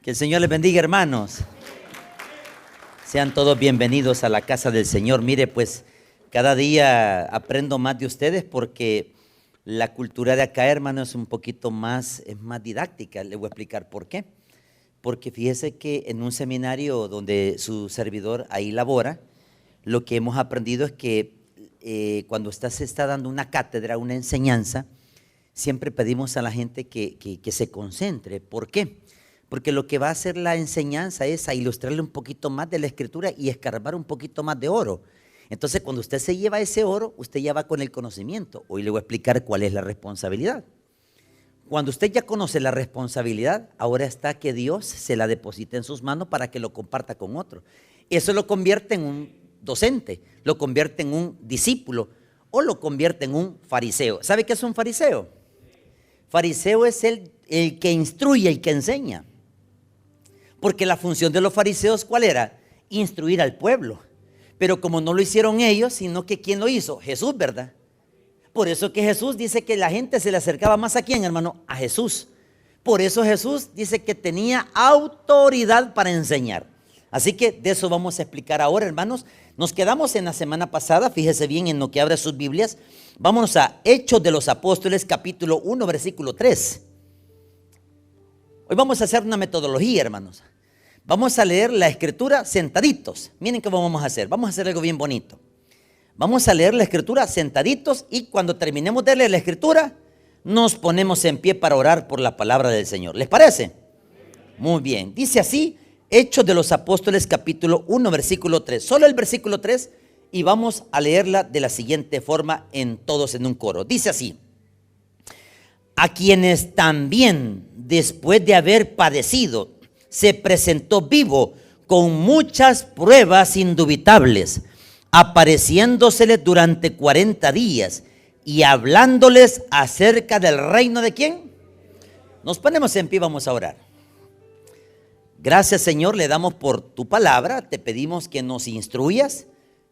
Que el Señor les bendiga, hermanos. Sean todos bienvenidos a la casa del Señor. Mire, pues cada día aprendo más de ustedes porque la cultura de acá, hermano, es un poquito más, es más didáctica. Les voy a explicar por qué. Porque fíjese que en un seminario donde su servidor ahí labora, lo que hemos aprendido es que cuando se está dando una cátedra, una enseñanza, siempre pedimos a la gente que se concentre. ¿Por qué? Porque lo que va a hacer la enseñanza es a ilustrarle un poquito más de la escritura y escarbar un poquito más de oro. Entonces, cuando usted se lleva ese oro, usted ya va con el conocimiento. Hoy le voy a explicar cuál es la responsabilidad. Cuando usted ya conoce la responsabilidad, ahora está que Dios se la deposite en sus manos para que lo comparta con otro. Eso lo convierte en un docente, lo convierte en un discípulo o lo convierte en un fariseo. ¿Sabe qué es un fariseo? Fariseo es el que instruye, el que enseña. Porque la función de los fariseos, ¿cuál era? Instruir al pueblo. Pero como no lo hicieron ellos, sino que ¿quién lo hizo? Jesús, ¿verdad? Por eso que Jesús dice que la gente se le acercaba más a ¿quién, hermano? A Jesús. Por eso Jesús dice que tenía autoridad para enseñar. Así que de eso vamos a explicar ahora, hermanos. Nos quedamos en la semana pasada, fíjese bien en lo que abre sus Biblias. Vámonos a Hechos de los Apóstoles, capítulo 1, versículo 3. Hoy vamos a hacer una metodología, hermanos. Vamos a leer la escritura sentaditos. Miren qué vamos a hacer. Vamos a hacer algo bien bonito. Vamos a leer la escritura sentaditos y cuando terminemos de leer la escritura, nos ponemos en pie para orar por la palabra del Señor. ¿Les parece? Muy bien. Dice así, Hechos de los Apóstoles, capítulo 1, versículo 3. Solo el versículo 3 y vamos a leerla de la siguiente forma todos en un coro. Dice así: a quienes también, después de haber padecido, se presentó vivo con muchas pruebas indubitables, apareciéndoseles durante 40 días y hablándoles acerca del reino de ¿quién? Nos ponemos en pie, vamos a orar. Gracias, Señor, le damos por tu palabra, te pedimos que nos instruyas,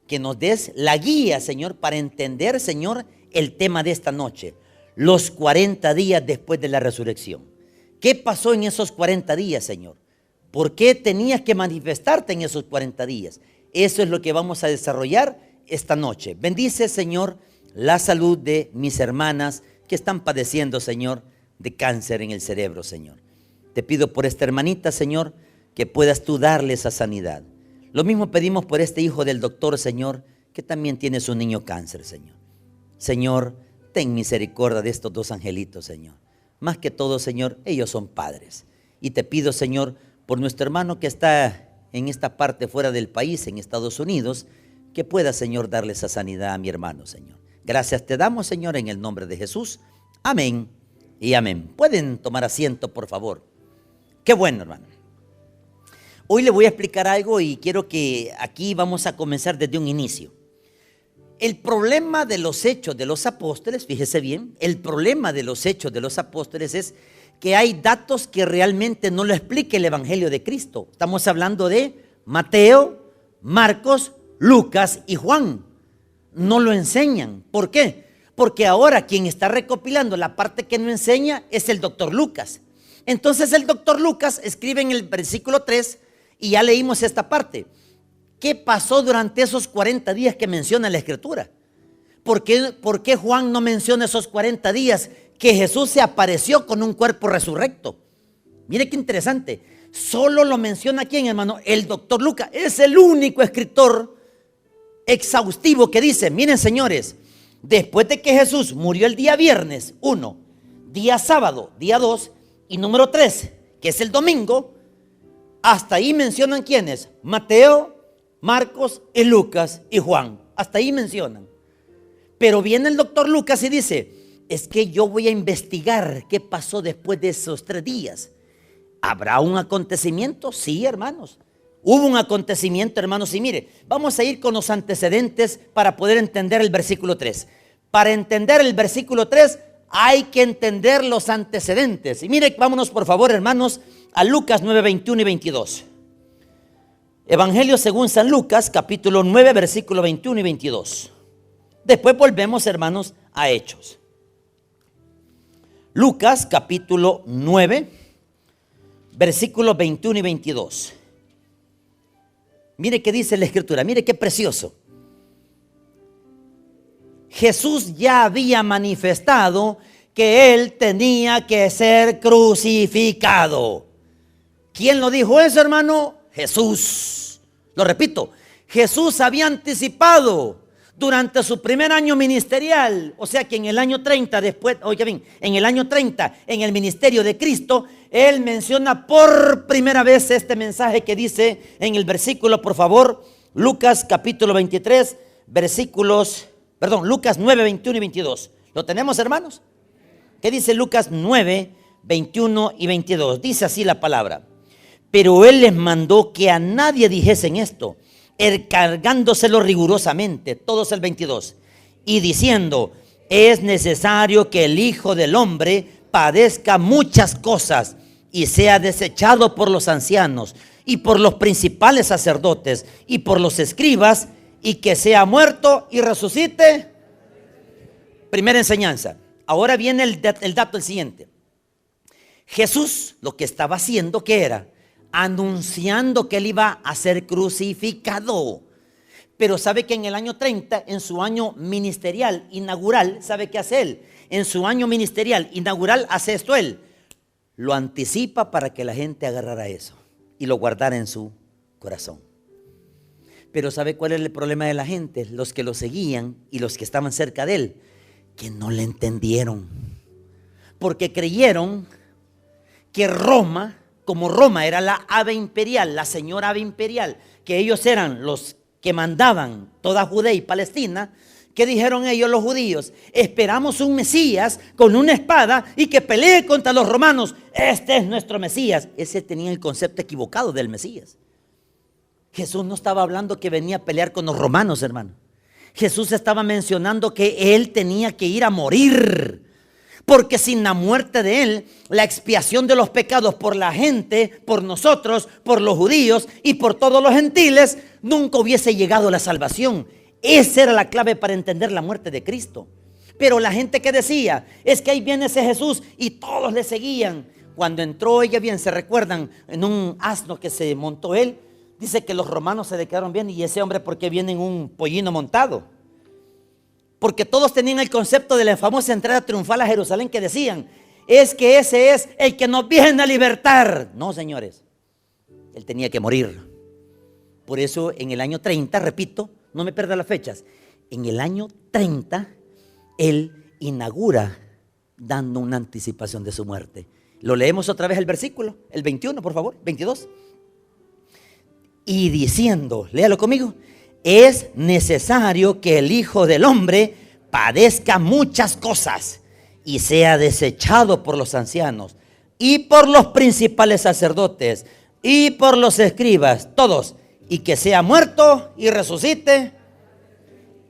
que nos des la guía, Señor, para entender, Señor, el tema de esta noche, los 40 días después de la resurrección. ¿Qué pasó en esos 40 días, Señor? ¿Por qué tenías que manifestarte en esos 40 días? Eso es lo que vamos a desarrollar esta noche. Bendice, Señor, la salud de mis hermanas que están padeciendo, Señor, de cáncer en el cerebro, Señor. Te pido por esta hermanita, Señor, que puedas tú darle esa sanidad. Lo mismo pedimos por este hijo del doctor, Señor, que también tiene su niño cáncer, Señor. Señor, ten misericordia de estos dos angelitos, Señor. Más que todo, Señor, ellos son padres. Y te pido, Señor, por nuestro hermano que está en esta parte fuera del país, en Estados Unidos, que pueda, Señor, darle esa sanidad a mi hermano, Señor. Gracias te damos, Señor, en el nombre de Jesús. Amén y amén. Pueden tomar asiento, por favor. Qué bueno, hermano. Hoy le voy a explicar algo y quiero que aquí vamos a comenzar desde un inicio. El problema de los hechos de los apóstoles, fíjese bien, el problema de los hechos de los apóstoles es que hay datos que realmente no lo explica el Evangelio de Cristo. Estamos hablando de Mateo, Marcos, Lucas y Juan. No lo enseñan. ¿Por qué? Porque ahora quien está recopilando la parte que no enseña es el doctor Lucas. Entonces el doctor Lucas escribe en el versículo 3 y ya leímos esta parte. ¿Qué pasó durante esos 40 días que menciona la Escritura? ¿Por qué Juan no menciona esos 40 días que Jesús se apareció con un cuerpo resurrecto? Mire qué interesante. Solo lo menciona ¿quién, hermano? El doctor Lucas. Es el único escritor exhaustivo que dice, miren, señores, después de que Jesús murió el día viernes 1, día sábado, día 2 y número 3, que es el domingo, hasta ahí mencionan ¿quiénes? Mateo, Marcos y Lucas y Juan. Hasta ahí mencionan. Pero viene el doctor Lucas y dice, es que yo voy a investigar qué pasó después de esos 3 días. ¿Habrá un acontecimiento? Sí, hermanos. Hubo un acontecimiento, hermanos. Y mire, vamos a ir con los antecedentes para poder entender el versículo 3. Para entender el versículo 3 hay que entender los antecedentes. Y mire, vámonos por favor, hermanos, a Lucas 9, 21 y 22. Evangelio según San Lucas, capítulo 9, versículo 21 y 22. Después volvemos, hermanos, a Hechos. Lucas, capítulo 9, versículos 21 y 22. Mire qué dice la Escritura, mire qué precioso. Jesús ya había manifestado que Él tenía que ser crucificado. ¿Quién lo dijo eso, hermano? Jesús. Lo repito, Jesús había anticipado durante su primer año ministerial, o sea que en el año 30 después, oiga bien, en el año 30, en el ministerio de Cristo, Él menciona por primera vez este mensaje que dice en el versículo, por favor, Lucas capítulo 23, Lucas 9, 21 y 22. ¿Lo tenemos, hermanos? ¿Qué dice Lucas 9, 21 y 22? Dice así la palabra. Pero Él les mandó que a nadie dijesen esto, encargándoselo rigurosamente, todos el 22, y diciendo, es necesario que el Hijo del Hombre padezca muchas cosas y sea desechado por los ancianos y por los principales sacerdotes y por los escribas, y que sea muerto y resucite. Primera enseñanza. Ahora viene el dato el siguiente. Jesús lo que estaba haciendo, ¿qué era? Anunciando que Él iba a ser crucificado. Pero sabe que en el año 30, en su año ministerial inaugural, ¿sabe qué hace Él? En su año ministerial inaugural hace esto Él. Lo anticipa para que la gente agarrara eso y lo guardara en su corazón. Pero ¿sabe cuál es el problema de la gente? Los que lo seguían y los que estaban cerca de Él, que no le entendieron. Porque creyeron que Roma, como Roma era la ave imperial, la señora ave imperial, que ellos eran los que mandaban toda Judea y Palestina, ¿qué dijeron ellos los judíos? Esperamos un Mesías con una espada y que pelee contra los romanos. Este es nuestro Mesías. Ese tenía el concepto equivocado del Mesías. Jesús no estaba hablando que venía a pelear con los romanos, hermano. Jesús estaba mencionando que Él tenía que ir a morir. Porque sin la muerte de Él, la expiación de los pecados por la gente, por nosotros, por los judíos y por todos los gentiles, nunca hubiese llegado la salvación. Esa era la clave para entender la muerte de Cristo. Pero la gente que decía, es que ahí viene ese Jesús, y todos le seguían. Cuando entró, oiga bien, se recuerdan, en un asno que se montó Él, dice que los romanos se quedaron bien, y ese hombre, ¿por qué viene en un pollino montado? Porque todos tenían el concepto de la famosa entrada triunfal a Jerusalén, que decían, es que ese es el que nos viene a libertar. No, señores, Él tenía que morir. Por eso en el año 30, repito, no me pierda las fechas, en el año 30 Él inaugura dando una anticipación de su muerte. Lo leemos otra vez el versículo, el 21, por favor, 22. Y diciendo, léalo conmigo, es necesario que el Hijo del Hombre padezca muchas cosas y sea desechado por los ancianos y por los principales sacerdotes y por los escribas, todos, y que sea muerto y resucite.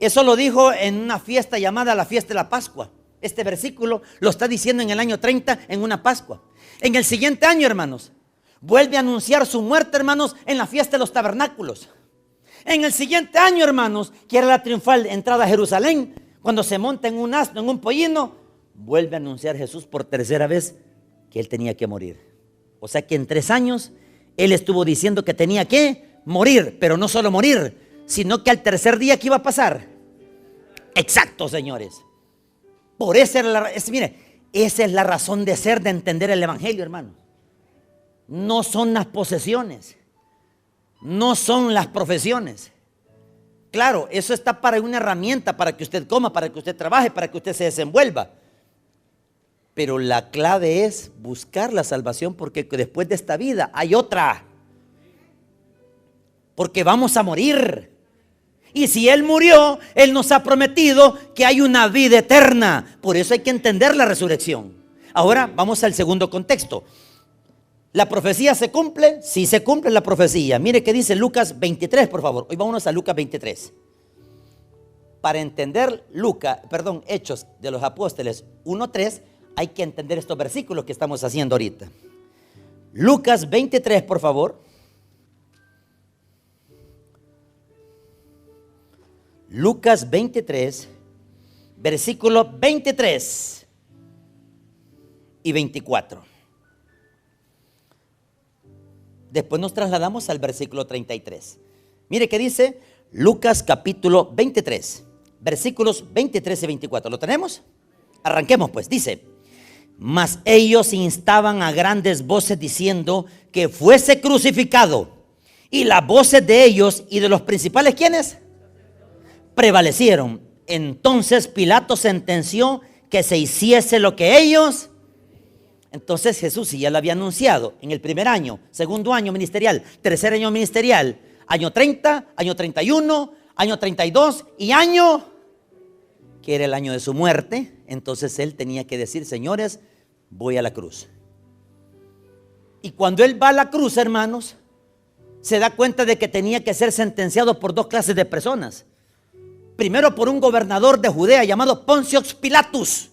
Eso lo dijo en una fiesta llamada la fiesta de la Pascua. Este versículo lo está diciendo en el año 30, en una Pascua. En el siguiente año, hermanos, vuelve a anunciar su muerte, hermanos, en la fiesta de los tabernáculos. En el siguiente año, hermanos, que era la triunfal entrada a Jerusalén, cuando se monta en un asno, en un pollino, vuelve a anunciar Jesús por tercera vez que Él tenía que morir. O sea que en 3 años Él estuvo diciendo que tenía que morir, pero no solo morir, sino que al tercer día, ¿qué iba a pasar? Exacto, señores. Por esa mire, esa es la razón de ser, de entender el evangelio, hermano. No son las posesiones, no son las profesiones. Claro, eso está para una herramienta, para que usted coma, para que usted trabaje, para que usted se desenvuelva. Pero la clave es buscar la salvación, porque después de esta vida hay otra. Porque vamos a morir. Y si Él murió, Él nos ha prometido que hay una vida eterna. Por eso hay que entender la resurrección. Ahora vamos al segundo contexto. ¿La profecía se cumple? Sí, se cumple la profecía. Mire qué dice Lucas 23, por favor. Hoy vámonos a Lucas 23. Para entender Hechos de los Apóstoles 1:3, hay que entender estos versículos que estamos haciendo ahorita. Lucas 23, por favor. Lucas 23, versículos 23 y 24. Después nos trasladamos al versículo 33. Mire qué dice Lucas capítulo 23, versículos 23 y 24. ¿Lo tenemos? Arranquemos pues. Dice: mas ellos instaban a grandes voces diciendo que fuese crucificado. Y las voces de ellos y de los principales, ¿quiénes? Prevalecieron. Entonces Pilato sentenció que se hiciese lo que ellos. Entonces Jesús, si ya lo había anunciado en el primer año, segundo año ministerial, tercer año ministerial, año 30, año 31, año 32 y año que era el año de su muerte. Entonces él tenía que decir: señores, voy a la cruz. Y cuando él va a la cruz, hermanos, se da cuenta de que tenía que ser sentenciado por dos clases de personas. Primero, por un gobernador de Judea llamado Pontius Pilatus.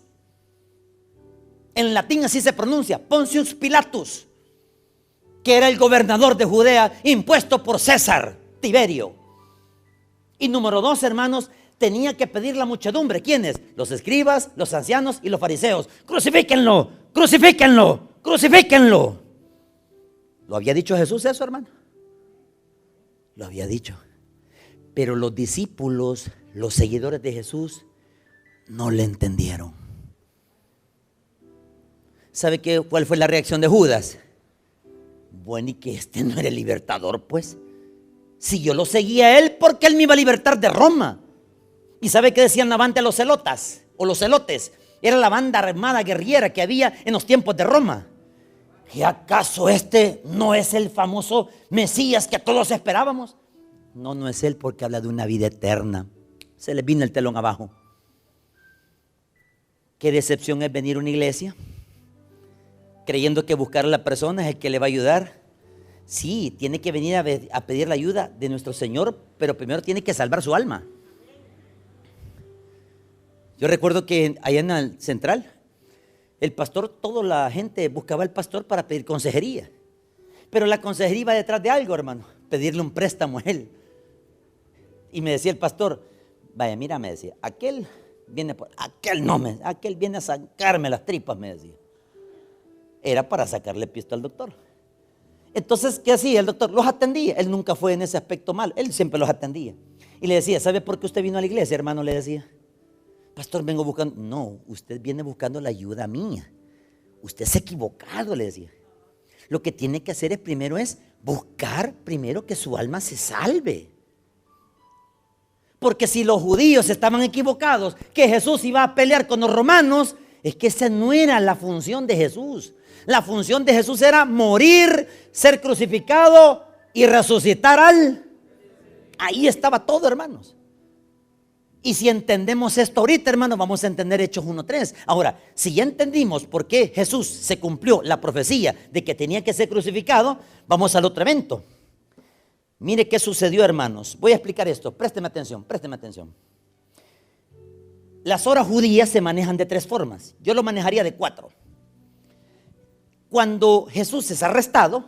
En latín así se pronuncia, Pontius Pilatus, que era el gobernador de Judea impuesto por César Tiberio. Y número dos, hermanos, tenía que pedir la muchedumbre. ¿Quiénes? Los escribas, los ancianos y los fariseos. Crucifíquenlo, crucifíquenlo, crucifíquenlo. ¿Lo había dicho Jesús eso, hermano? Lo había dicho. Pero los discípulos, los seguidores de Jesús, no le entendieron. ¿Sabe cuál fue la reacción de Judas? Bueno, y que este no era el libertador, pues. Si yo lo seguía a él, ¿por qué él me iba a libertar de Roma? ¿Y sabe qué decían avante los celotas o los celotes? Era la banda armada guerrillera que había en los tiempos de Roma. ¿Y acaso este no es el famoso Mesías que todos esperábamos? No, no es él, porque habla de una vida eterna. Se les vino el telón abajo. Qué decepción es venir a una iglesia creyendo que buscar a la persona es el que le va a ayudar. Sí, tiene que venir a pedir la ayuda de nuestro Señor, pero primero tiene que salvar su alma. Yo recuerdo que allá en el Central, el pastor, toda la gente buscaba al pastor para pedir consejería. Pero la consejería iba detrás de algo, hermano, pedirle un préstamo a él. Y me decía el pastor: vaya, mira, me decía, aquel viene aquel viene a sacarme las tripas, me decía. Era para sacarle pisto al doctor. Entonces, ¿qué hacía el doctor? Los atendía. Él nunca fue en ese aspecto mal. Él siempre los atendía. Y le decía: ¿sabe por qué usted vino a la iglesia, hermano? Le decía: pastor, vengo buscando. No, usted viene buscando la ayuda mía. Usted se ha equivocado, le decía. Lo que tiene que hacer es buscar primero que su alma se salve. Porque si los judíos estaban equivocados, que Jesús iba a pelear con los romanos, es que esa no era la función de Jesús. La función de Jesús era morir, ser crucificado y resucitar Ahí estaba todo, hermanos. Y si entendemos esto ahorita, hermanos, vamos a entender Hechos 1:3. Ahora, si ya entendimos por qué Jesús se cumplió la profecía de que tenía que ser crucificado, vamos al otro evento. Mire qué sucedió, hermanos. Voy a explicar esto. Présteme atención, présteme atención. Las horas judías se manejan de tres formas. Yo lo manejaría de cuatro. Cuando Jesús es arrestado,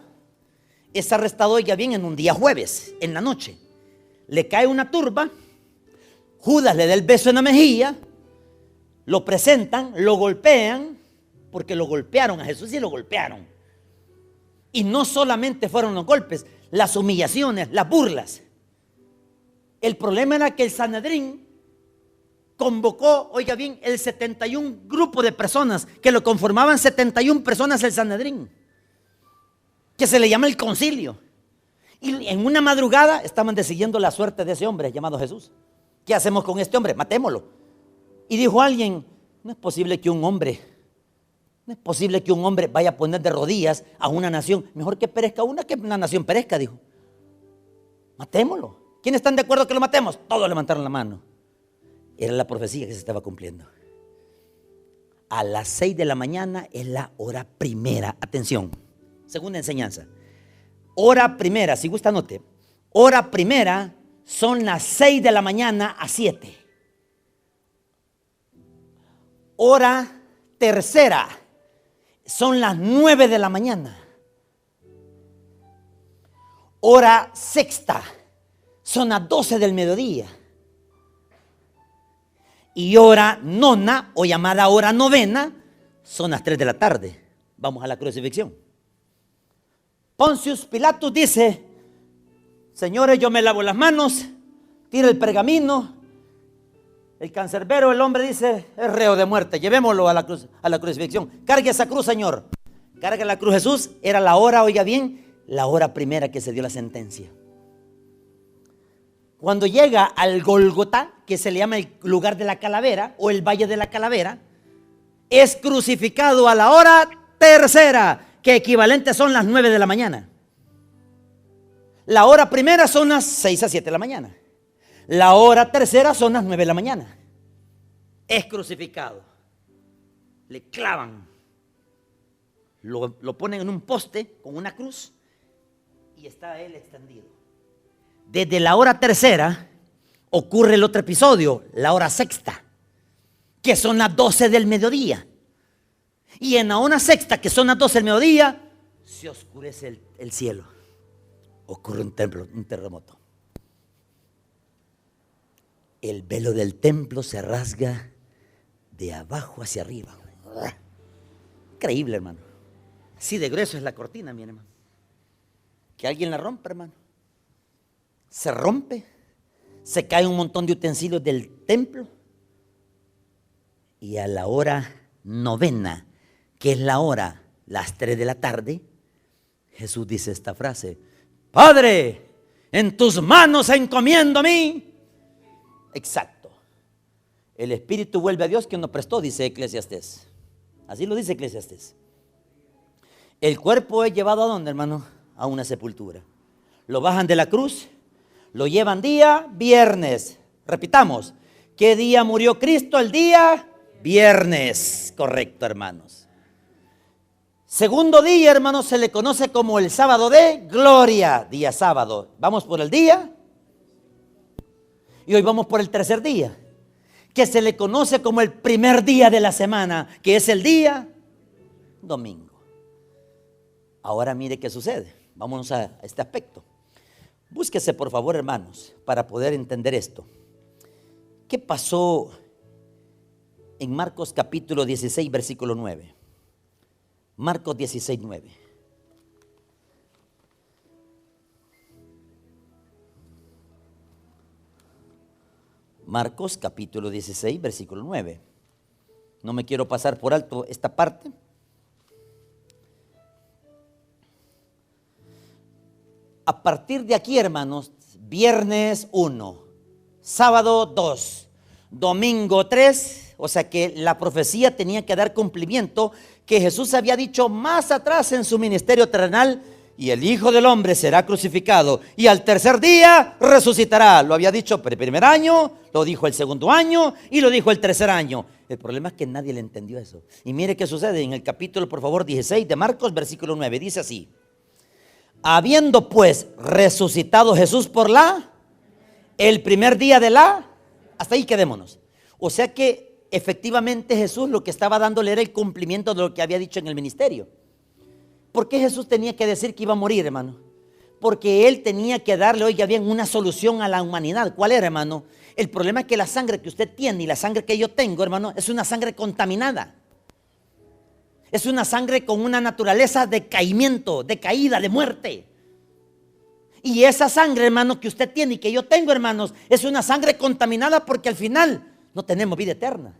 oiga bien, en un día jueves, en la noche. Le cae una turba, Judas le da el beso en la mejilla, lo presentan, lo golpean, porque lo golpearon a Jesús y lo golpearon. Y no solamente fueron los golpes, las humillaciones, las burlas. El problema era que el Sanedrín convocó, oiga bien, el 71 grupo de personas, que lo conformaban 71 personas el Sanedrín, que se le llama el concilio. Y en una madrugada estaban decidiendo la suerte de ese hombre llamado Jesús. ¿Qué hacemos con este hombre? Matémoslo. Y dijo alguien: no es posible que un hombre vaya a poner de rodillas a una nación. Mejor que perezca una que una nación perezca, dijo. Matémoslo. ¿Quiénes están de acuerdo que lo matemos? Todos levantaron la mano. Era la profecía que se estaba cumpliendo. A las 6 de la mañana es la hora primera. Atención, segunda enseñanza. Hora primera, si gusta anote. Hora primera son las 6 de la mañana a 7. Hora tercera son las 9 de la mañana. Hora sexta son las 12 del mediodía. Y hora nona, o llamada hora novena, son las 3 de la tarde. Vamos a la crucifixión. Pontius Pilatus dice: señores, yo me lavo las manos, tira el pergamino. El cancerbero, el hombre dice: es reo de muerte, llevémoslo a la cruz, a la crucifixión. Cargue esa cruz, Señor. Carga la cruz. Jesús. Era la hora, oiga bien, la hora primera que se dio la sentencia. Cuando llega al Gólgota, que se le llama el lugar de la calavera o el valle de la calavera, es crucificado a la hora tercera, que equivalente son las 9 de la mañana. La hora primera son las 6 a 7 de la mañana. La hora tercera son las 9 de la mañana. Es crucificado. Le clavan. Lo ponen en un poste con una cruz y está él extendido. Desde la hora tercera ocurre el otro episodio, la hora sexta, que son las 12 del mediodía. Y en la hora sexta, que son las 12 del mediodía, se oscurece el cielo. Ocurre un terremoto. El velo del templo se rasga de abajo hacia arriba. Increíble, hermano. Así de grueso es la cortina, mi hermano. Que alguien la rompa, hermano. Se rompe, se cae un montón de utensilios del templo. Y a la hora novena, que es la hora, las 3 de la tarde, Jesús dice esta frase: Padre, en tus manos encomiendo a mí. Exacto. El espíritu vuelve a Dios que nos prestó, dice Eclesiastés. Así lo dice Eclesiastés. El cuerpo es llevado ¿a dónde, hermano? A una sepultura. Lo bajan de la cruz, lo llevan día viernes. Repitamos, ¿qué día murió Cristo? El día viernes. Correcto, hermanos. Segundo día, hermanos, se le conoce como el sábado de gloria. Día sábado. Vamos por el día. Y hoy vamos por el tercer día, que se le conoce como el primer día de la semana, que es el día domingo. Ahora mire qué sucede. Vámonos a este aspecto. Búsquese, por favor, hermanos, para poder entender esto. ¿Qué pasó en Marcos capítulo 16, versículo 9? Marcos 16, 9. Marcos capítulo 16, versículo 9. No me quiero pasar por alto esta parte. A partir de aquí, hermanos, viernes 1, sábado 2, domingo 3, o sea que la profecía tenía que dar cumplimiento, que Jesús había dicho más atrás en su ministerio terrenal: y el Hijo del Hombre será crucificado y al tercer día resucitará. Lo había dicho el primer año, lo dijo el segundo año y lo dijo el tercer año. El problema es que nadie le entendió eso. Y mire qué sucede en el capítulo, por favor, 16 de Marcos, versículo 9. Dice así: habiendo pues resucitado Jesús por el primer día de hasta ahí quedémonos. O sea que efectivamente Jesús lo que estaba dándole era el cumplimiento de lo que había dicho en el ministerio. ¿Por qué Jesús tenía que decir que iba a morir, hermano? Porque Él tenía que darle, oiga bien, una solución a la humanidad. ¿Cuál era, hermano? El problema es que la sangre que usted tiene y la sangre que yo tengo, hermano, es una sangre contaminada. Es una sangre con una naturaleza de caimiento, de caída, de muerte. Y esa sangre, hermano, que usted tiene y que yo tengo, hermanos, es una sangre contaminada porque al final no tenemos vida eterna.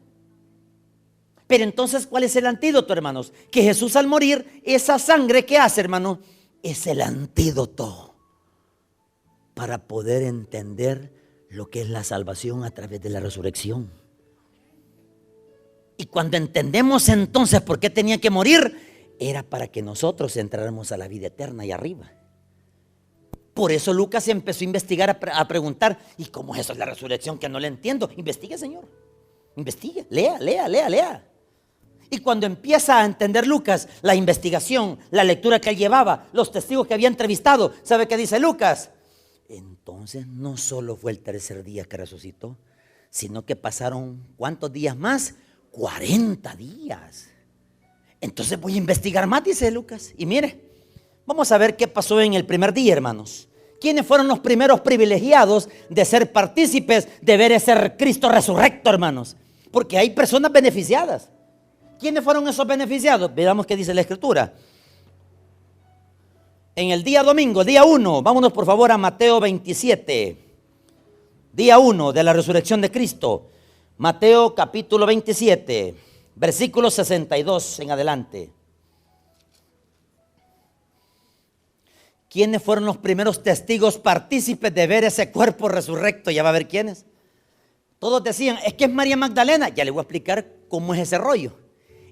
Pero entonces, ¿cuál es el antídoto, hermanos? Que Jesús al morir, esa sangre que hace, hermano, es el antídoto para poder entender lo que es la salvación a través de la resurrección. Y cuando entendemos entonces por qué tenía que morir, era para que nosotros entráramos a la vida eterna y arriba. Por eso Lucas empezó a investigar, a preguntar: ¿y cómo es eso la resurrección que no le entiendo? Investigue, Señor. Investigue, lea. Y cuando empieza a entender Lucas la investigación, la lectura que él llevaba, los testigos que había entrevistado, ¿sabe qué dice Lucas? Entonces no solo fue el tercer día que resucitó, sino que pasaron ¿cuántos días más? 40 días. Entonces voy a investigar más, dice Lucas. Y mire, vamos a ver qué pasó en el primer día, hermanos. ¿Quiénes fueron los primeros privilegiados de ser partícipes de ver ese Cristo resurrecto, hermanos? Porque hay personas beneficiadas. ¿Quiénes fueron esos beneficiados? Veamos qué dice la Escritura. En el día domingo, día 1, vámonos por favor a Mateo 27, día 1 de la resurrección de Cristo. Mateo capítulo 27, versículo 62 en adelante. ¿Quiénes fueron los primeros testigos partícipes de ver ese cuerpo resurrecto? Ya va a ver quiénes. Todos decían, es que es María Magdalena. Ya le voy a explicar cómo es ese rollo.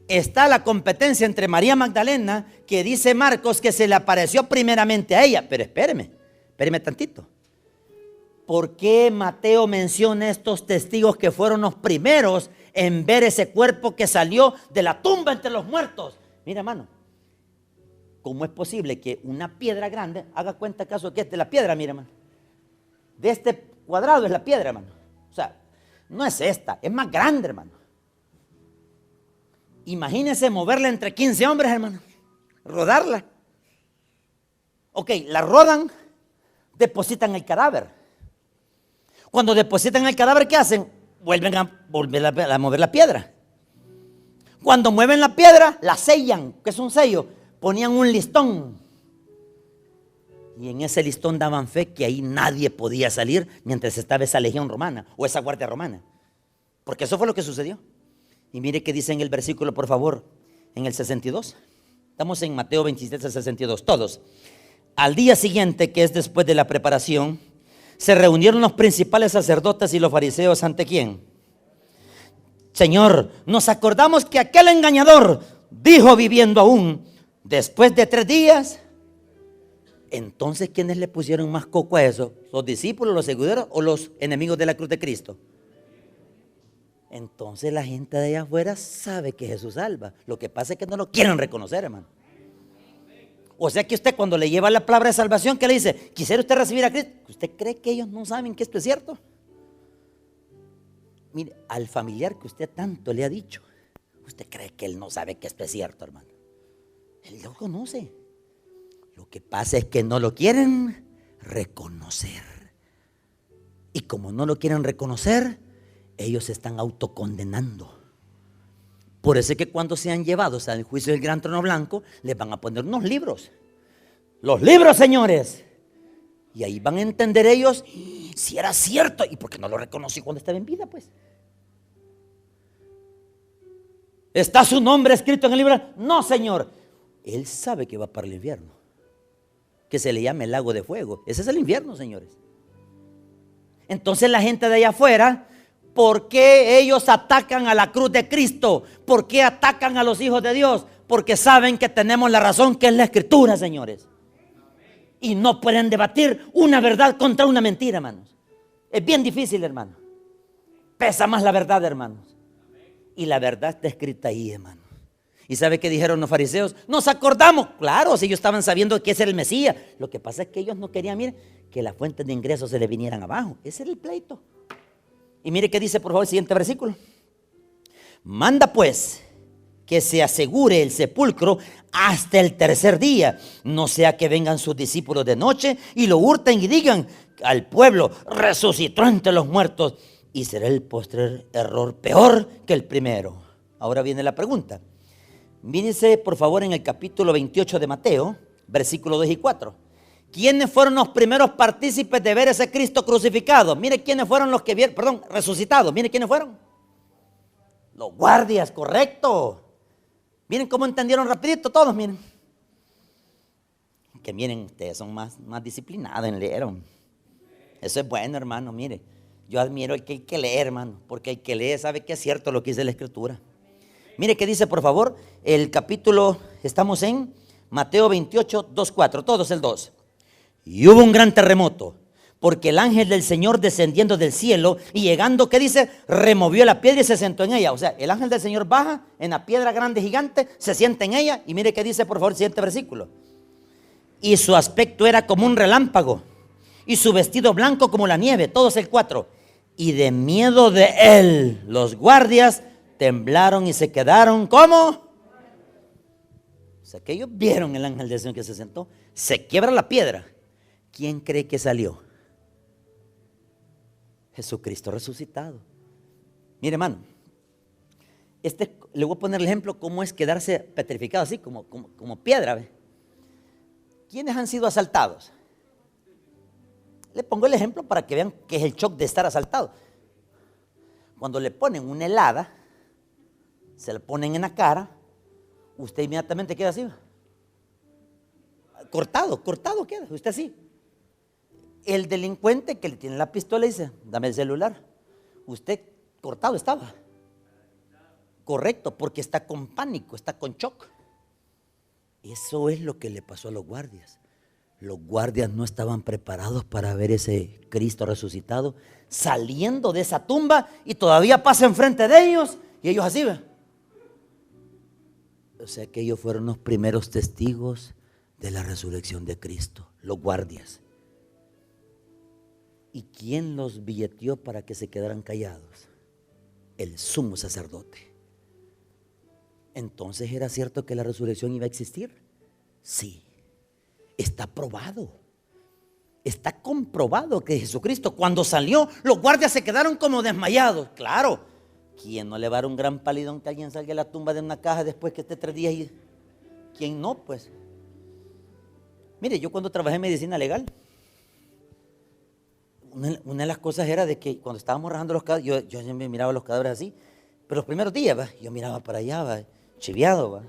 Está la competencia entre María Magdalena, que dice Marcos que se le apareció primeramente a ella. Pero espéreme tantito. ¿Por qué Mateo menciona estos testigos que fueron los primeros en ver ese cuerpo que salió de la tumba entre los muertos? Mira, hermano, ¿cómo es posible que una piedra grande, haga cuenta acaso que es de la piedra, mira, hermano? De este cuadrado es la piedra, hermano. O sea, no es esta, es más grande, hermano. Imagínense moverla entre 15 hombres, hermano. Rodarla. Ok, la rodan, depositan el cadáver. Cuando depositan el cadáver, ¿qué hacen? Vuelven a mover la piedra. Cuando mueven la piedra, la sellan, que es un sello. Ponían un listón. Y en ese listón daban fe que ahí nadie podía salir mientras estaba esa legión romana o esa guardia romana. Porque eso fue lo que sucedió. Y mire qué dice en el versículo, por favor, en el 62. Estamos en Mateo 27, 62, todos. Al día siguiente, que es después de la preparación, se reunieron los principales sacerdotes y los fariseos. ¿Ante quién? Señor, nos acordamos que aquel engañador dijo viviendo aún, después de 3 días. Entonces, ¿quiénes le pusieron más coco a eso? ¿Los discípulos, los seguidores o los enemigos de la cruz de Cristo? Entonces la gente de allá afuera sabe que Jesús salva. Lo que pasa es que no lo quieren reconocer, hermano. O sea que usted cuando le lleva la palabra de salvación, ¿qué le dice? ¿Quisiera usted recibir a Cristo? ¿Usted cree que ellos no saben que esto es cierto? Mire, al familiar que usted tanto le ha dicho, ¿usted cree que él no sabe que esto es cierto, hermano? Él lo conoce. Lo que pasa es que no lo quieren reconocer. Y como no lo quieren reconocer, ellos se están autocondenando. Por eso es que cuando sean llevados al juicio del gran trono blanco, les van a poner unos libros. Los libros, señores. Y ahí van a entender ellos si era cierto. ¿Y por qué no lo reconocí cuando estaba en vida, pues? ¿Está su nombre escrito en el libro? No, Señor. Él sabe que va para el infierno, que se le llama el lago de fuego. Ese es el infierno, señores. Entonces la gente de allá afuera, ¿por qué ellos atacan a la cruz de Cristo? ¿Por qué atacan a los hijos de Dios? Porque saben que tenemos la razón, que es la Escritura, señores. Y no pueden debatir una verdad contra una mentira, hermanos. Es bien difícil, hermano. Pesa más la verdad, hermanos. Y la verdad está escrita ahí, hermano. ¿Y sabe qué dijeron los fariseos? Nos acordamos. Claro, si ellos estaban sabiendo que ese era el Mesías. Lo que pasa es que ellos no querían, mire, que las fuentes de ingresos se le vinieran abajo. Ese era el pleito. Y mire qué dice por favor el siguiente versículo. Manda pues que se asegure el sepulcro hasta el 3er día, no sea que vengan sus discípulos de noche y lo hurten y digan al pueblo, resucitó entre los muertos, y será el postrer error peor que el primero. Ahora viene la pregunta. Mírense por favor en el capítulo 28 de Mateo, versículos 2 y 4. ¿Quiénes fueron los primeros partícipes de ver ese Cristo crucificado? Mire quiénes fueron los que vieron, resucitados. Mire quiénes fueron. Los guardias, correcto. Miren cómo entendieron rapidito todos, miren. Que miren, ustedes son más disciplinados en leer. Eso es bueno, hermano, mire. Yo admiro el que hay que leer, hermano, porque el que lee sabe que es cierto lo que dice la Escritura. Mire qué dice, por favor, el capítulo, estamos en Mateo 28, 2, 4, todos el 2. Y hubo un gran terremoto, porque el ángel del Señor descendiendo del cielo y llegando, ¿qué dice? Removió la piedra y se sentó en ella. O sea, el ángel del Señor baja en la piedra grande gigante, se sienta en ella y mire qué dice, por favor, el siguiente versículo. Y su aspecto era como un relámpago y su vestido blanco como la nieve, todos el 4. Y de miedo de él, los guardias temblaron y se quedaron, ¿cómo? O sea, que ellos vieron el ángel del Señor que se sentó, se quiebra la piedra. ¿Quién cree que salió? Jesucristo resucitado. Mire, hermano, le voy a poner el ejemplo cómo es quedarse petrificado así, como piedra, ¿ve? ¿Quiénes han sido asaltados? Le pongo el ejemplo para que vean qué es el shock de estar asaltado. Cuando le ponen una helada, se la ponen en la cara, usted inmediatamente queda así. Cortado queda, usted así. El delincuente que le tiene la pistola dice, dame el celular. Usted cortado estaba. Correcto, porque está con pánico, está con shock. Eso es lo que le pasó a los guardias. Los guardias no estaban preparados para ver ese Cristo resucitado saliendo de esa tumba y todavía pasa enfrente de ellos y ellos así ven. O sea que ellos fueron los primeros testigos de la resurrección de Cristo, los guardias. ¿Y quién los billeteó para que se quedaran callados? El sumo sacerdote. Entonces, ¿era cierto que la resurrección iba a existir? Sí, está probado. Está comprobado que Jesucristo cuando salió, los guardias se quedaron como desmayados. Claro, ¿quién no le va a dar un gran palidón que alguien salga de la tumba de una caja después que esté 3 días? Y ¿quién no? Pues mire, yo cuando trabajé en medicina legal, una de las cosas era de que cuando estábamos rajando los cadáveres, yo siempre miraba los cadáveres así, pero los primeros días, ¿va? Yo miraba para allá, ¿va? Chiviado, ¿va?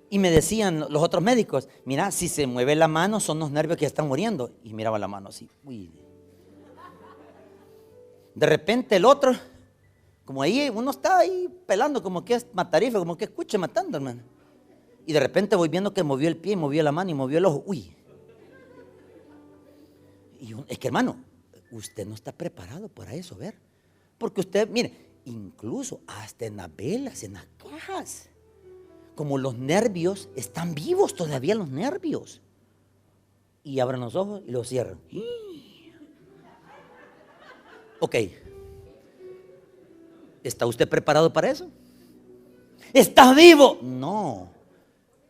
Y me decían los otros médicos, mira, si se mueve la mano son los nervios que ya están muriendo. Y miraba la mano así, uy. De repente el otro, como ahí uno está ahí pelando, como que es matarife, como que escuche matando, hermano. Y de repente voy viendo que movió el pie, movió la mano y movió el ojo, uy. Y es que, hermano, usted no está preparado para eso, ver. Porque usted, mire, incluso hasta en las velas, en las cajas, como los nervios, están vivos todavía los nervios. Y abren los ojos y los cierran. Ok. ¿Está usted preparado para eso? ¿Está vivo? No.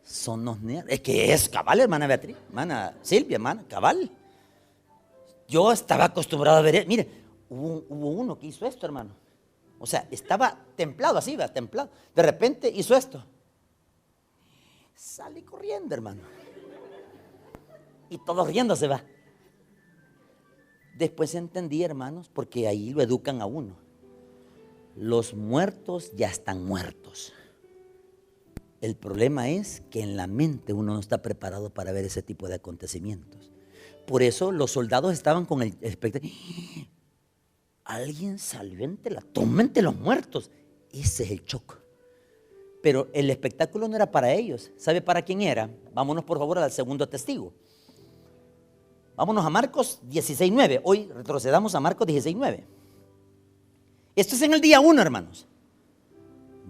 Son los nervios. Es que es cabal, hermana Beatriz, hermana Silvia, hermana, cabal. Yo estaba acostumbrado a ver, mire, hubo uno que hizo esto, hermano. O sea, estaba templado así, ¿verdad? Templado. De repente hizo esto. Salí corriendo, hermano. Y todos riéndose, va. Después entendí, hermanos, porque ahí lo educan a uno. Los muertos ya están muertos. El problema es que en la mente uno no está preparado para ver ese tipo de acontecimientos. Por eso los soldados estaban con el espectáculo. Alguien salió entre la tumba, entre los muertos. Ese es el shock. Pero el espectáculo no era para ellos. ¿Sabe para quién era? Vámonos por favor al segundo testigo. Vámonos a Marcos 16:9. Hoy retrocedamos a Marcos 16:9. Esto es en el día 1, hermanos.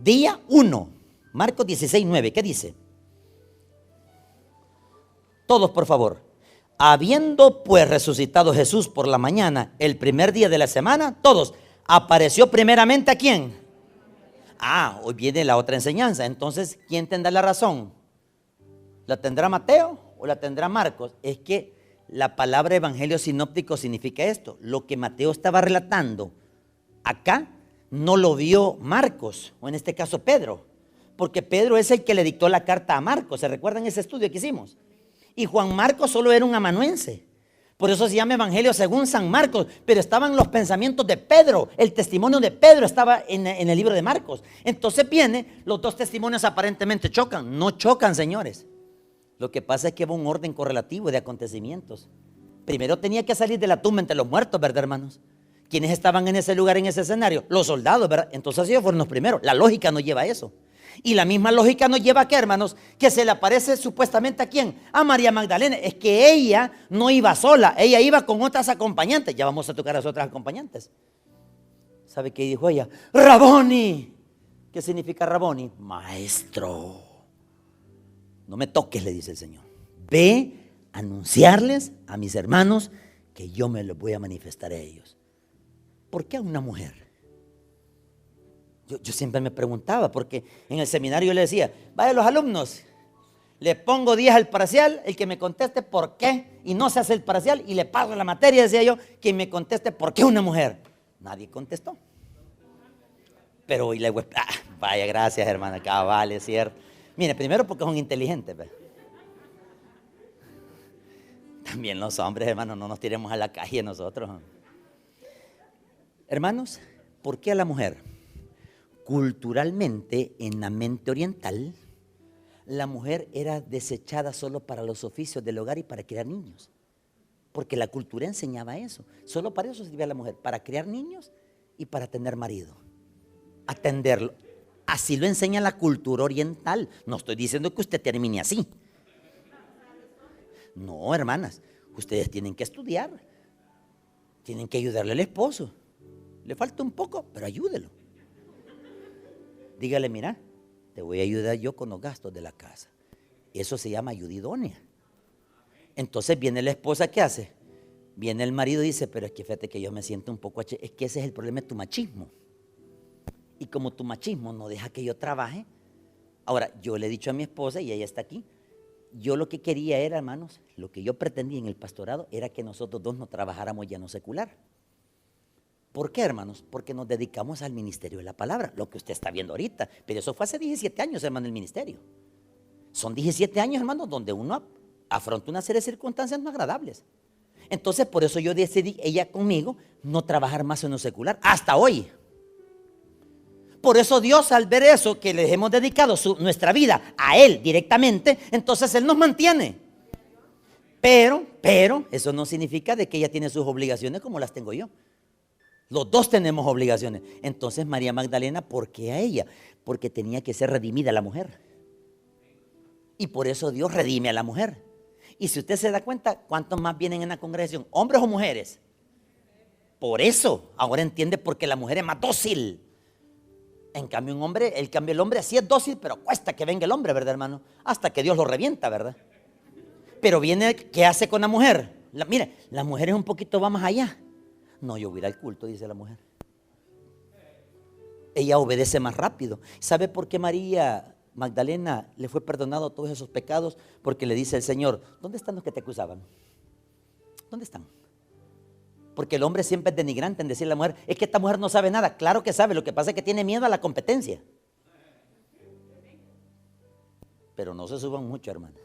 Día 1. Marcos 16:9. ¿Qué dice? Todos por favor. Habiendo pues resucitado Jesús por la mañana, el primer día de la semana, todos, apareció primeramente ¿a quién? Hoy viene la otra enseñanza. Entonces, ¿quién tendrá la razón? ¿La tendrá Mateo o la tendrá Marcos? Es que la palabra evangelio sinóptico significa esto. Lo que Mateo estaba relatando acá no lo vio Marcos, o en este caso Pedro, porque Pedro es el que le dictó la carta a Marcos. ¿Se recuerdan ese estudio que hicimos? Y Juan Marcos solo era un amanuense. Por eso se llama Evangelio según San Marcos. Pero estaban los pensamientos de Pedro. El testimonio de Pedro estaba en el libro de Marcos. Entonces viene, los dos testimonios aparentemente chocan. No chocan, señores. Lo que pasa es que hubo un orden correlativo de acontecimientos. Primero tenía que salir de la tumba entre los muertos, ¿verdad, hermanos? ¿Quiénes estaban en ese lugar, en ese escenario? Los soldados, ¿verdad? Entonces ellos fueron los primeros. La lógica nos lleva a eso. Y la misma lógica nos lleva a qué, hermanos, que se le aparece supuestamente ¿a quién? A María Magdalena. Es que ella no iba sola, ella iba con otras acompañantes. Ya vamos a tocar a las otras acompañantes. ¿Sabe qué dijo ella? Raboni. ¿Qué significa Raboni? Maestro. No me toques, le dice el Señor. Ve a anunciarles a mis hermanos que yo me los voy a manifestar a ellos. ¿Por qué a una mujer? Yo siempre me preguntaba, porque en el seminario yo le decía, vaya los alumnos, le pongo 10 al parcial, el que me conteste por qué, y no se hace el parcial, y le pago la materia, decía yo, que me conteste por qué una mujer. Nadie contestó. Pero hoy le digo, vaya, gracias hermana, cabal, es cierto. Mire, primero porque son inteligentes, ¿ve? También los hombres, hermanos, no nos tiremos a la calle nosotros. Hermanos, ¿por qué a la mujer? Culturalmente, en la mente oriental, la mujer era desechada solo para los oficios del hogar y para criar niños. Porque la cultura enseñaba eso. Solo para eso servía la mujer, para criar niños y para tener marido. Atenderlo. Así lo enseña la cultura oriental. No estoy diciendo que usted termine así. No, hermanas, ustedes tienen que estudiar. Tienen que ayudarle al esposo. Le falta un poco, pero ayúdelo. Dígale, mira, te voy a ayudar yo con los gastos de la casa. Eso se llama ayuda idónea. Entonces viene la esposa, ¿qué hace? Viene el marido y dice, pero es que fíjate que yo me siento un poco... Es que ese es el problema de tu machismo. Y como tu machismo no deja que yo trabaje, ahora yo le he dicho a mi esposa, y ella está aquí, yo lo que quería era, hermanos, lo que yo pretendía en el pastorado era que nosotros dos no trabajáramos ya no secular. ¿Por qué, hermanos? Porque nos dedicamos al ministerio de la palabra, lo que usted está viendo ahorita. Pero eso fue hace 17 años, hermano, el ministerio. Son 17 años, hermanos, donde uno afronta una serie de circunstancias no agradables. Entonces, por eso yo decidí, ella conmigo, no trabajar más en lo secular, hasta hoy. Por eso Dios, al ver eso, que les hemos dedicado nuestra vida a Él directamente, entonces Él nos mantiene. Pero, eso no significa de que ella tiene sus obligaciones como las tengo yo. Los dos tenemos obligaciones. Entonces María Magdalena, ¿por qué a ella? Porque tenía que ser redimida la mujer. Y por eso Dios redime a la mujer. Y si usted se da cuenta, ¿cuántos más vienen en la congregación? ¿Hombres o mujeres? Por eso, ahora entiende por qué la mujer es más dócil. En cambio, el hombre sí es dócil, pero cuesta que venga el hombre, ¿verdad, hermano? Hasta que Dios lo revienta, ¿verdad? Pero viene, ¿qué hace con la mujer? Mire, la mujer es un poquito, va más allá. No, yo voy a ir al culto, dice la mujer. Ella obedece más rápido. ¿Sabe por qué María Magdalena le fue perdonado todos esos pecados? Porque le dice el Señor, ¿dónde están los que te acusaban? ¿Dónde están? Porque el hombre siempre es denigrante en decirle a la mujer, es que esta mujer no sabe nada. Claro que sabe, lo que pasa es que tiene miedo a la competencia. Pero no se suban mucho, hermano.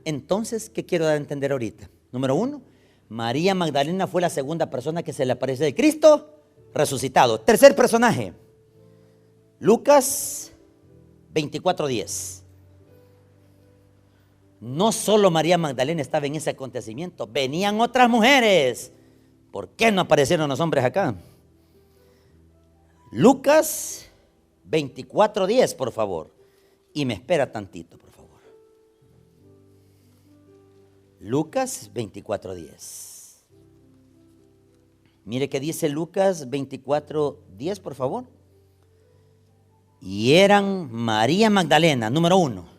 Entonces, ¿qué quiero dar a entender ahorita? Número 1, María Magdalena fue la segunda persona que se le apareció de Cristo resucitado. Tercer personaje, Lucas 24:10. No solo María Magdalena estaba en ese acontecimiento, venían otras mujeres. ¿Por qué no aparecieron los hombres acá? Lucas 24:10, por favor. Y me espera tantito, por favor. Lucas 24:10. Mire qué dice Lucas 24:10, por favor. Y eran María Magdalena, número 1.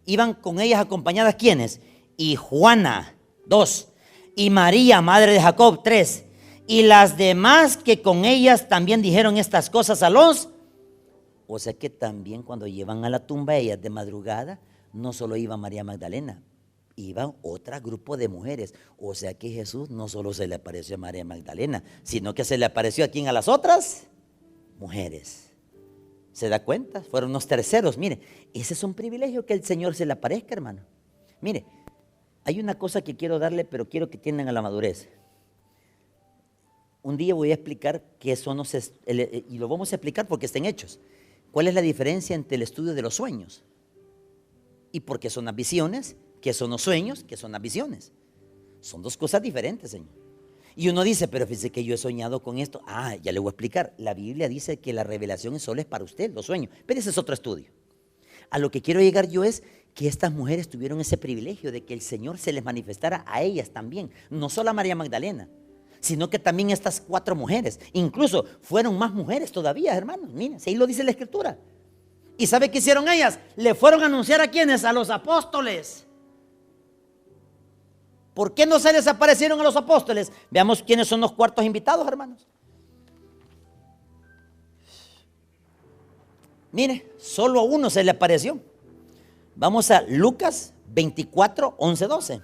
Iban con ellas acompañadas, ¿quiénes? Y Juana, 2. Y María, madre de Jacob, 3. Y las demás que con ellas también dijeron estas cosas a los... O sea que también cuando llevan a la tumba ellas de madrugada, no solo iba María Magdalena, iba otro grupo de mujeres. O sea que Jesús no solo se le apareció a María Magdalena, sino que se le apareció a quién, a las otras mujeres. ¿Se da cuenta? Fueron los terceros. Mire, ese es un privilegio que el Señor se le aparezca, hermano. Mire, hay una cosa que quiero darle, pero quiero que tiendan a la madurez. Un día voy a explicar qué son y lo vamos a explicar porque están hechos. ¿Cuál es la diferencia entre el estudio de los sueños? ¿Y por qué son las visiones? ¿Qué son los sueños? ¿Qué son las visiones? Son dos cosas diferentes, Señor. Y uno dice, pero fíjese que yo he soñado con esto. Ah, ya le voy a explicar. La Biblia dice que la revelación solo es para usted, los sueños. Pero ese es otro estudio. A lo que quiero llegar yo es que estas mujeres tuvieron ese privilegio de que el Señor se les manifestara a ellas también. No solo a María Magdalena, sino que también estas 4 mujeres. Incluso fueron más mujeres todavía, hermanos. Miren, ahí lo dice la Escritura. ¿Y sabe qué hicieron ellas? Le fueron a anunciar a quiénes, a los apóstoles. ¿Por qué no se les aparecieron a los apóstoles? Veamos quiénes son los cuartos invitados, hermanos. Mire, solo a uno se le apareció. Vamos a Lucas 24, 11, 12.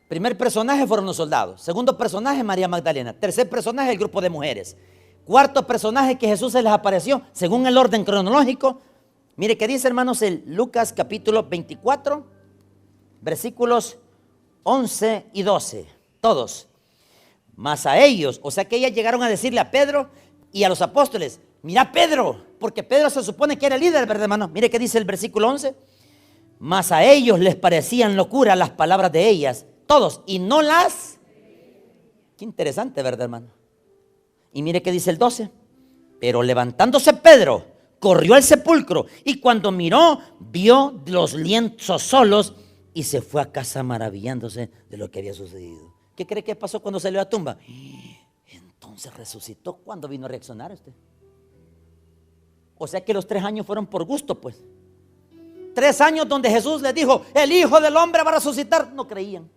Primer personaje fueron los soldados. Segundo personaje, María Magdalena. Tercer personaje, el grupo de mujeres. Cuarto personaje que Jesús se les apareció, según el orden cronológico. Mire qué dice, hermanos, el Lucas capítulo 24, versículos 11 y 12, todos. Mas a ellos, o sea que ellas llegaron a decirle a Pedro y a los apóstoles, mira Pedro, porque Pedro se supone que era el líder, ¿verdad, hermano? Mire qué dice el versículo 11. Mas a ellos les parecían locura las palabras de ellas, todos, y no las... Qué interesante, ¿verdad, hermano? Y mire qué dice el 12. Pero levantándose Pedro, corrió al sepulcro, y cuando miró, vio los lienzos solos, y se fue a casa maravillándose de lo que había sucedido. ¿Qué cree que pasó cuando salió a la tumba? Entonces resucitó. ¿Cuándo vino a reaccionar usted? O sea que los 3 años fueron por gusto, pues. 3 años donde Jesús les dijo, el Hijo del Hombre va a resucitar. No creían.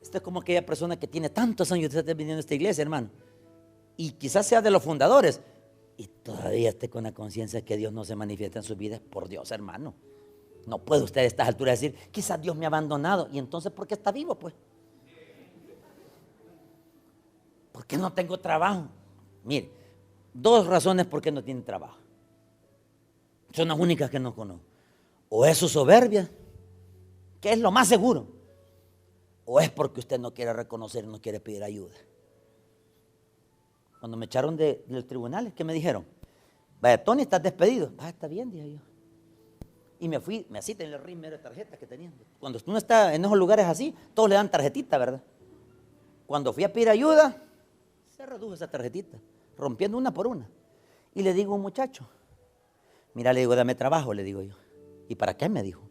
Esto es como aquella persona que tiene tantos años de estar viniendo a esta iglesia, hermano, y quizás sea de los fundadores, y todavía esté con la conciencia de que Dios no se manifiesta en su vida. Por Dios, hermano. No puede usted a estas alturas decir, quizás Dios me ha abandonado. Y entonces, ¿por qué está vivo, pues? ¿Por qué no tengo trabajo? Mire, 2 razones por qué no tiene trabajo. Son las únicas que no conozco. O es su soberbia, que es lo más seguro, o es porque usted no quiere reconocer, no quiere pedir ayuda. Cuando me echaron de los tribunales, ¿qué me dijeron? Vaya, Tony, estás despedido. Está bien, dije yo. Y me fui, me así tenía el ritmo de tarjetas que tenían. Cuando uno está en esos lugares así, todos le dan tarjetita, ¿verdad? Cuando fui a pedir ayuda, se redujo esa tarjetita, rompiendo una por una. Y le digo a un muchacho, mira, le digo, dame trabajo, le digo yo. ¿Y para qué? Me dijo.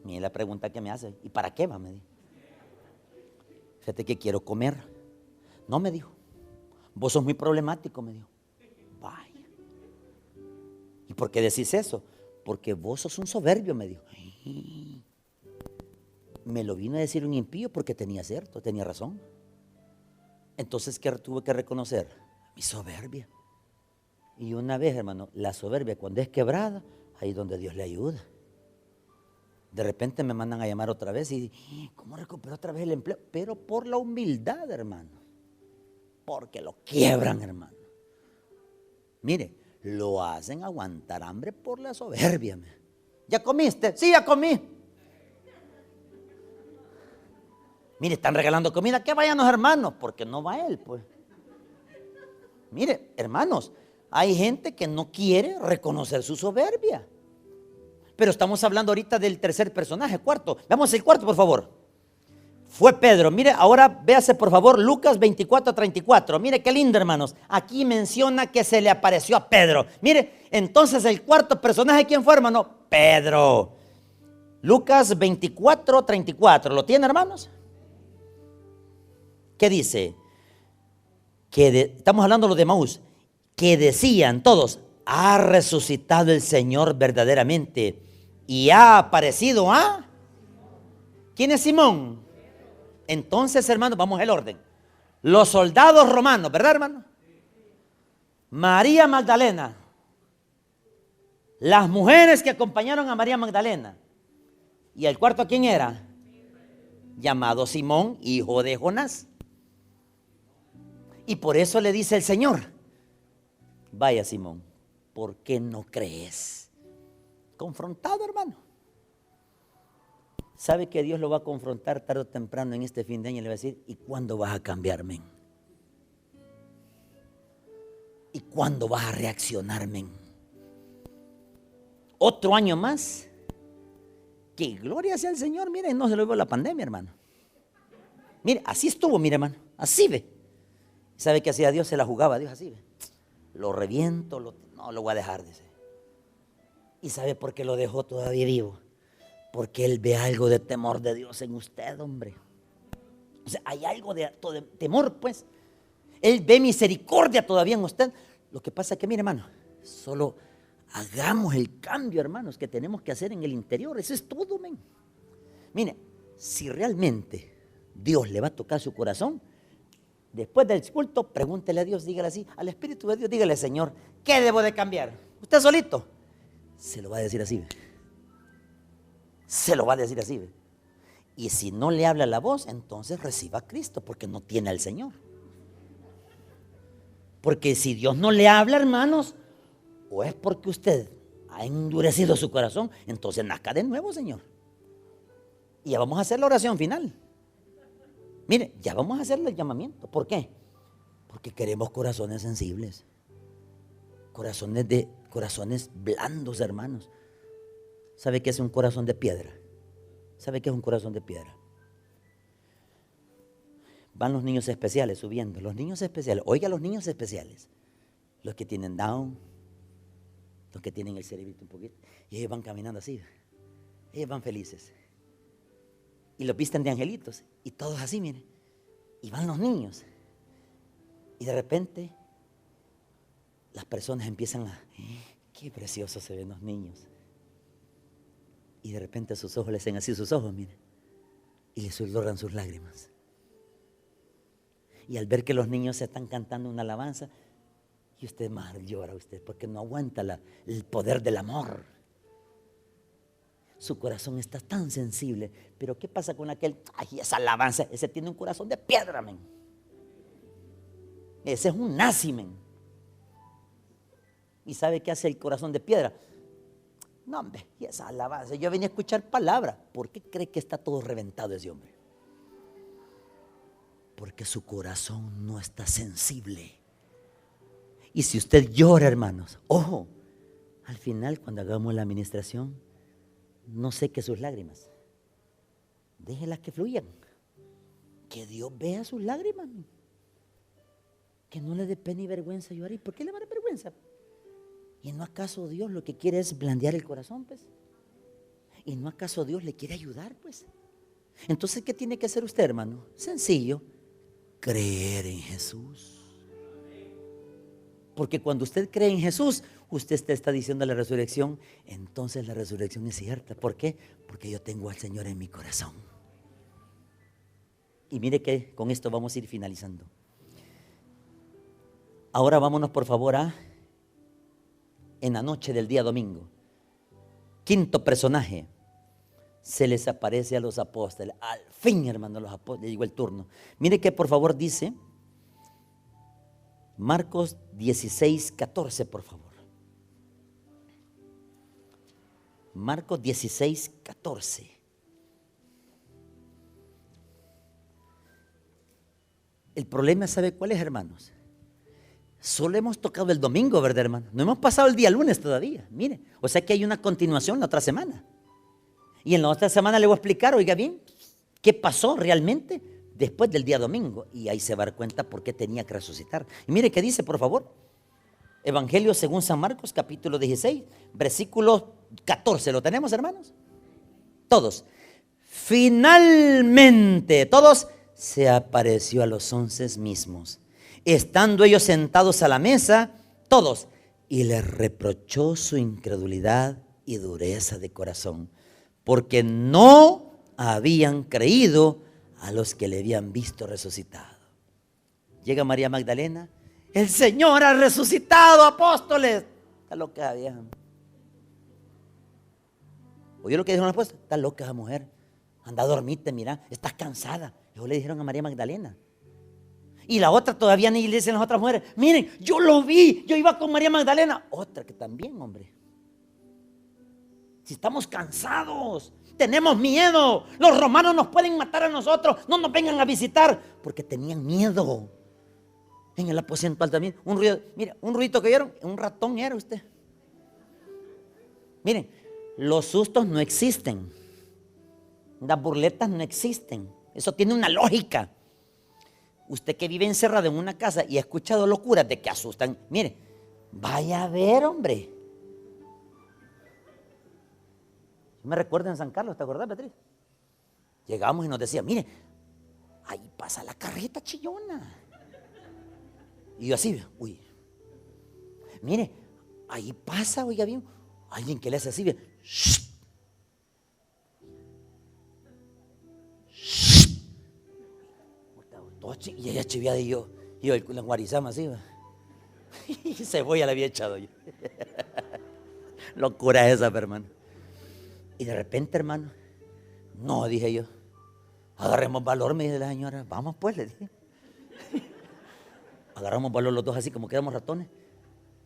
Mira la pregunta que me hace, ¿y para qué va? Me dijo. Fíjate que quiero comer. No, me dijo. Vos sos muy problemático, me dijo. Vaya. ¿Y por qué decís eso? Porque vos sos un soberbio, me dijo. Me lo vino a decir un impío porque tenía razón. Entonces, ¿qué tuve que reconocer? Mi soberbia. Y una vez, hermano, la soberbia cuando es quebrada, ahí es donde Dios le ayuda. De repente me mandan a llamar otra vez y ¿cómo recupero otra vez el empleo? Pero por la humildad, hermano. Porque lo quiebran, hermano. Mire, lo hacen aguantar hambre por la soberbia. ¿Ya comiste? Sí, ya comí. Mire, están regalando comida, que vayan los hermanos, porque no va él, pues. Mire, hermanos, hay gente que no quiere reconocer su soberbia. Pero estamos hablando ahorita del tercer personaje, cuarto. Veamos el cuarto, por favor. Fue Pedro. Mire, ahora véase por favor Lucas 24:34. Mire qué lindo, hermanos. Aquí menciona que se le apareció a Pedro. Mire, entonces el cuarto personaje, ¿quién fue, hermano? Pedro. Lucas 24:34. ¿Lo tiene, hermanos? ¿Qué dice? Estamos hablando de los de Maús. Que decían todos, ha resucitado el Señor verdaderamente y ha aparecido a... ¿Quién es Simón? Entonces, hermanos, vamos al orden. Los soldados romanos, ¿verdad, hermano? María Magdalena. Las mujeres que acompañaron a María Magdalena. ¿Y el cuarto quién era? Llamado Simón, hijo de Jonás. Y por eso le dice el Señor, vaya Simón, ¿por qué no crees? Confrontado, hermano. ¿Sabe que Dios lo va a confrontar tarde o temprano en este fin de año y le va a decir, ¿y cuándo vas a cambiar, men? ¿Y cuándo vas a reaccionar, men? Otro año más. Que gloria sea el Señor. Mire, no se lo vio la pandemia, hermano. Mire, así estuvo, mire, hermano. Así ve. ¿Sabe qué hacía Dios? Se la jugaba a Dios así ve. Lo reviento, no lo voy a dejar, dice. ¿Y sabe por qué lo dejó todavía vivo? Porque Él ve algo de temor de Dios en usted, hombre. O sea, hay algo de temor, pues. Él ve misericordia todavía en usted. Lo que pasa es que, mire, hermano, solo hagamos el cambio, hermanos, que tenemos que hacer en el interior. Eso es todo, men. Mire, si realmente Dios le va a tocar su corazón, después del culto, pregúntele a Dios, dígale así, al Espíritu de Dios, dígale, Señor, ¿qué debo de cambiar? Usted solito se lo va a decir así. Se lo va a decir así. Y si no le habla la voz, entonces reciba a Cristo, porque no tiene al Señor. Porque si Dios no le habla, hermanos, o es porque usted ha endurecido su corazón, entonces nazca de nuevo, Señor. Y ya vamos a hacer la oración final. Mire, ya vamos a hacer el llamamiento. ¿Por qué? Porque queremos corazones sensibles. Corazones blandos, hermanos. ¿Sabe qué es un corazón de piedra? ¿Sabe qué es un corazón de piedra? Van los niños especiales subiendo. Los niños especiales. Oiga, los niños especiales. Los que tienen Down. Los que tienen el cerebrito un poquito. Y ellos van caminando así. Ellos van felices. Y los visten de angelitos. Y todos así, miren. Y van los niños. Y de repente las personas empiezan a... Qué preciosos se ven los niños. Y de repente sus ojos les hacen así sus ojos, miren. Y les susurran sus lágrimas. Y al ver que los niños se están cantando una alabanza, y usted más llora usted, porque no aguanta el poder del amor. Su corazón está tan sensible. Pero ¿qué pasa con aquel? Ay, esa alabanza, ese tiene un corazón de piedra, men. Ese es un nazi, men. ¿Y sabe qué hace el corazón de piedra? No, hombre, y esa alabanza. Yo venía a escuchar palabra. ¿Por qué cree que está todo reventado ese hombre? Porque su corazón no está sensible. Y si usted llora, hermanos, ojo, al final cuando hagamos la administración, no seque sus lágrimas. Déjelas que fluyan. Que Dios vea sus lágrimas. Que no le dé pena y vergüenza llorar. ¿Y por qué le va a dar vergüenza? ¿Y no acaso Dios lo que quiere es blandear el corazón, pues? ¿Y no acaso Dios le quiere ayudar, pues? Entonces, ¿qué tiene que hacer usted, hermano? Sencillo, creer en Jesús. Porque cuando usted cree en Jesús, usted está diciendo la resurrección, entonces la resurrección es cierta. ¿Por qué? Porque yo tengo al Señor en mi corazón. Y mire que con esto vamos a ir finalizando. Ahora vámonos por favor en la noche del día domingo. Quinto personaje. Se les aparece a los apóstoles. Al fin, hermano, los apóstoles, llegó el turno. Mire que por favor dice Marcos 16:14, por favor. Marcos 16:14. El problema, ¿sabe cuál es, hermanos? Solo hemos tocado el domingo, ¿verdad, hermano? No hemos pasado el día lunes todavía. Mire, o sea que hay una continuación la otra semana. Y en la otra semana le voy a explicar, oiga bien, qué pasó realmente después del día domingo. Y ahí se va a dar cuenta por qué tenía que resucitar. Y mire qué dice, por favor. Evangelio según San Marcos, capítulo 16, versículo 14. ¿Lo tenemos, hermanos? Todos. Finalmente, todos, se apareció a los 11 mismos. Estando ellos sentados a la mesa, todos, y les reprochó su incredulidad y dureza de corazón, porque no habían creído a los que le habían visto resucitado. Llega María Magdalena, el Señor ha resucitado, apóstoles. Está loca, vieja. ¿Oyó lo que dijeron los apóstoles? Está loca esa mujer, anda a dormirte, mira, estás cansada. Eso le dijeron a María Magdalena. Y la otra todavía ni le dicen las otras mujeres, miren, yo lo vi, yo iba con María Magdalena. Otra que también, hombre. Si estamos cansados, tenemos miedo, los romanos nos pueden matar a nosotros, no nos vengan a visitar, porque tenían miedo. En el aposento alto también, un ruido, mira, un ruidito que vieron, un ratón era usted. Miren, los sustos no existen, las burletas no existen, eso tiene una lógica. Usted que vive encerrado en una casa y ha escuchado locuras de que asustan, mire, vaya a ver, hombre. Yo me recuerdo en San Carlos, ¿te acordás, Beatriz? Llegamos y nos decía, mire, ahí pasa la carreta chillona. Y yo así, uy. Mire, ahí pasa, oiga bien, alguien que le hace así, shh. Y ella chiviada y yo la guarizama así, y cebolla le había echado yo. Locura esa, hermano. Y de repente, hermano, no, dije yo, agarremos valor, me dice la señora, vamos pues, le dije. Agarramos valor los dos así como que éramos ratones.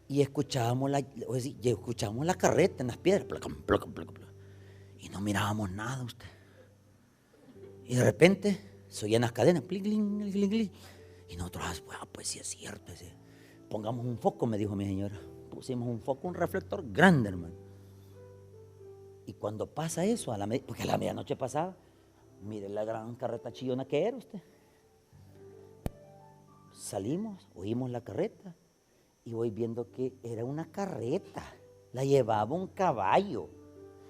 Y escuchábamos la carreta en las piedras, placa, placa, placa, placa. Y no mirábamos nada usted. Y de repente se oían las cadenas, pling, pling, pling, pling. Y nosotros, pues sí es cierto. Pongamos un foco, me dijo mi señora. Pusimos un foco, un reflector grande, hermano. Y cuando pasa eso, porque a la medianoche pasaba, mire la gran carreta chillona que era usted. Salimos, oímos la carreta y voy viendo que era una carreta. La llevaba un caballo.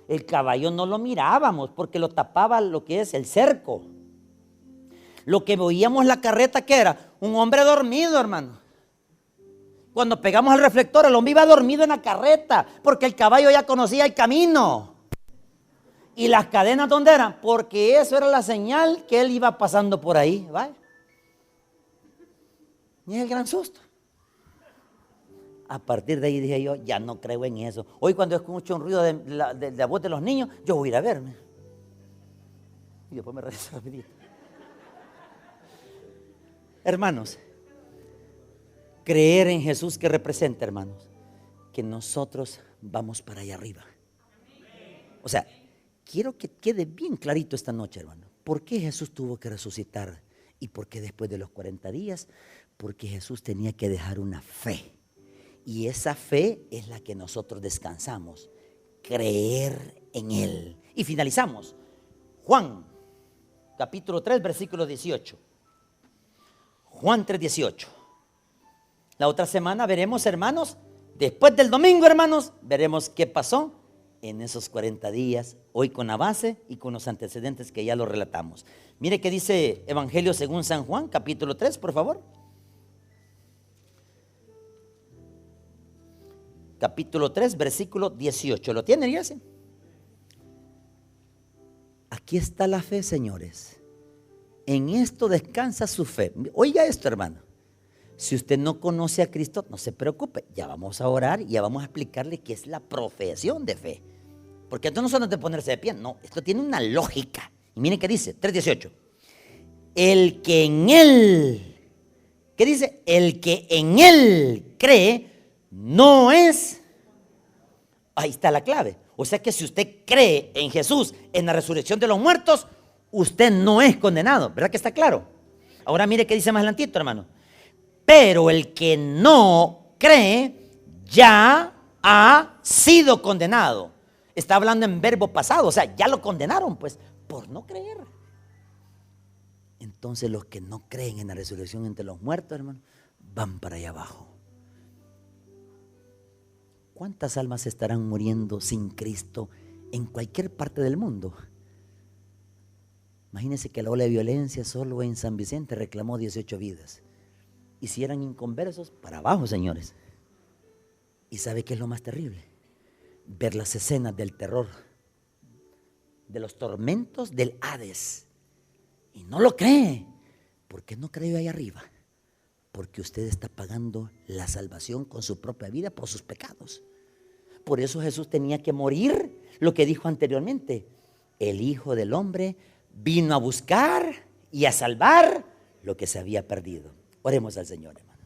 El caballo no lo mirábamos porque lo tapaba lo que es el cerco. Lo que veíamos la carreta, ¿qué era? Un hombre dormido, hermano. Cuando pegamos el reflector, el hombre iba dormido en la carreta porque el caballo ya conocía el camino. ¿Y las cadenas dónde eran? Porque eso era la señal que él iba pasando por ahí. ¿Vale? Y es el gran susto. A partir de ahí dije yo, ya no creo en eso. Hoy cuando escucho un ruido de la voz de los niños, yo voy a ir a verme. Y después me regreso rapidito. Hermanos, creer en Jesús, ¿qué representa, hermanos? Que nosotros vamos para allá arriba. O sea, quiero que quede bien clarito esta noche, hermano. ¿Por qué Jesús tuvo que resucitar? ¿Y por qué después de los 40 días? Porque Jesús tenía que dejar una fe. Y esa fe es la que nosotros descansamos. Creer en Él. Y finalizamos. Juan, capítulo 3, versículo 18. Juan 3, 18. La otra semana veremos, hermanos, después del domingo, hermanos, veremos qué pasó en esos 40 días, hoy con la base y con los antecedentes que ya lo relatamos. Mire qué dice Evangelio según San Juan, capítulo 3, por favor. Capítulo 3, versículo 18. ¿Lo tienen, iglesia? Aquí está la fe, señores. En esto descansa su fe. Oiga esto, hermano. Si usted no conoce a Cristo, no se preocupe. Ya vamos a orar y ya vamos a explicarle qué es la profesión de fe. Porque esto no son de ponerse de pie. No, esto tiene una lógica. Y miren qué dice, 3:18. El que en Él, ¿qué dice? El que en Él cree, no es. Ahí está la clave. O sea que si usted cree en Jesús, en la resurrección de los muertos, usted no es condenado. ¿Verdad que está claro? Ahora mire qué dice más adelantito, hermano. Pero el que no cree ya ha sido condenado. Está hablando en verbo pasado, o sea, ya lo condenaron, pues, por no creer. Entonces los que no creen en la resurrección entre los muertos, hermano, van para allá abajo. ¿Cuántas almas estarán muriendo sin Cristo en cualquier parte del mundo? Imagínense que la ola de violencia solo en San Vicente reclamó 18 vidas. Y si eran inconversos, para abajo, señores. ¿Y sabe qué es lo más terrible? Ver las escenas del terror, de los tormentos del Hades. Y no lo cree. ¿Por qué no cree ahí arriba? Porque usted está pagando la salvación con su propia vida por sus pecados. Por eso Jesús tenía que morir, lo que dijo anteriormente. El Hijo del Hombre vino a buscar y a salvar lo que se había perdido. Oremos al Señor, hermano.